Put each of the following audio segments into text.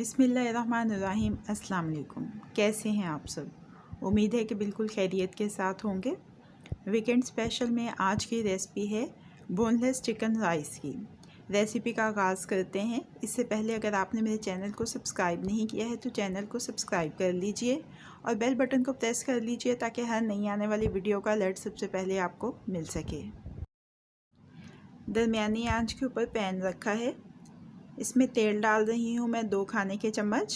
बिस्मिल्लाहिर्रहमानिर्रहीम। अस्सलाम वालेकुम। कैसे हैं आप सब? उम्मीद है कि बिल्कुल खैरियत के साथ होंगे। वीकेंड स्पेशल में आज की रेसिपी है बोनलेस चिकन राइस की। रेसिपी का आगाज़ करते हैं। इससे पहले अगर आपने मेरे चैनल को सब्सक्राइब नहीं किया है तो चैनल को सब्सक्राइब कर लीजिए और बेल बटन को प्रेस कर लीजिए ताकि हर नई आने वाली वीडियो का अलर्ट सबसे पहले आपको मिल सके। दरमियानी आंच के ऊपर पैन रखा है। इसमें तेल डाल रही हूँ मैं 2 खाने के चम्मच,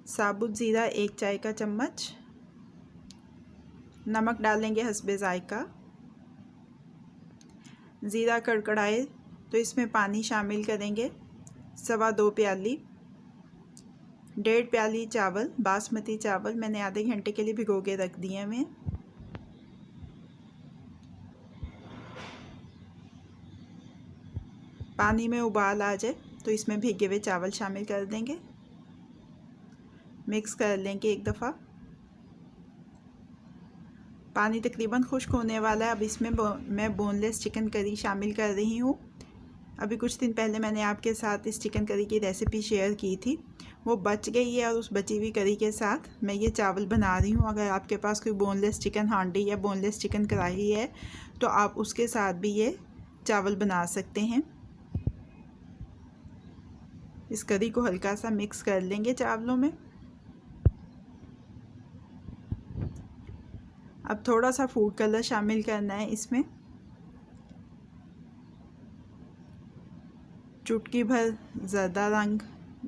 साबुत ज़ीरा 1 चाय का चम्मच, नमक डालेंगे हस्बे ज़ायका। ज़ीरा कड़कड़ाए तो इसमें पानी शामिल करेंगे 2.25 प्याली। 1.5 प्याली चावल, बासमती चावल मैंने आधे घंटे के लिए भिगो के रख दिए हैं। पानी में उबाल आ जाए तो इसमें भीगे हुए चावल शामिल कर देंगे। मिक्स कर लेंगे एक दफ़ा। पानी तकरीबन खुश्क होने वाला है। अब इसमें मैं बोनलेस चिकन करी शामिल कर रही हूँ। अभी कुछ दिन पहले मैंने आपके साथ इस चिकन करी की रेसिपी शेयर की थी, वो बच गई है और उस बची हुई करी के साथ मैं ये चावल बना रही हूँ। अगर आपके पास कोई बोनलेस चिकन हांडी या बोनलेस चिकन कढ़ाई है तो आप उसके साथ भी ये चावल बना सकते हैं। इस करी को हल्का सा मिक्स कर लेंगे चावलों में। अब थोड़ा सा फूड कलर शामिल करना है इसमें, चुटकी भर ज़र्दा रंग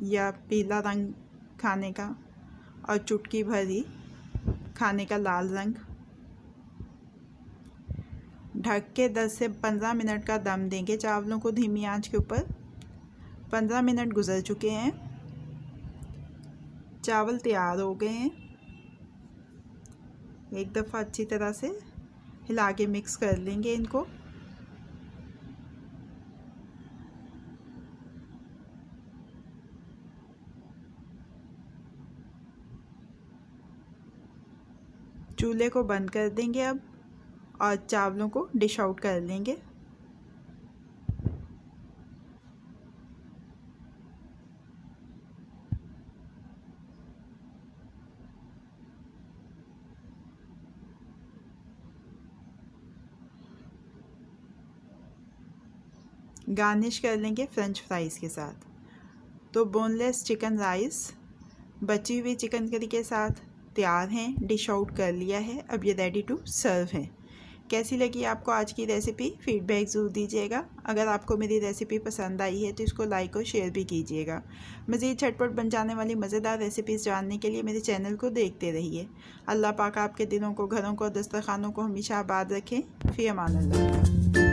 या पीला रंग खाने का और चुटकी भर ही खाने का लाल रंग। ढक के 10 से 15 मिनट का दम देंगे चावलों को धीमी आंच के ऊपर। 15 मिनट गुजर चुके हैं, चावल तैयार हो गए हैं। एक दफ़ा अच्छी तरह से हिला के मिक्स कर लेंगे इनको। चूल्हे को बंद कर देंगे अब और चावलों को डिश आउट कर लेंगे। गार्निश कर लेंगे फ्रेंच फ्राइज़ के साथ। तो बोनलेस चिकन राइस बची हुई चिकन करी के साथ तैयार हैं, डिश आउट कर लिया है। अब ये रेडी टू सर्व है। कैसी लगी आपको आज की रेसिपी? फीडबैक ज़रूर दीजिएगा। अगर आपको मेरी रेसिपी पसंद आई है तो इसको लाइक और शेयर भी कीजिएगा। मज़ीद झटपट बन जाने वाली मज़ेदार रेसिपीज़ जानने के लिए मेरे चैनल को देखते रहिए। अल्लाह पाक आपके दिलों को, घरों को, दस्तरखानों को हमेशा आबाद रखें। फ़ी अमान अल्लाह।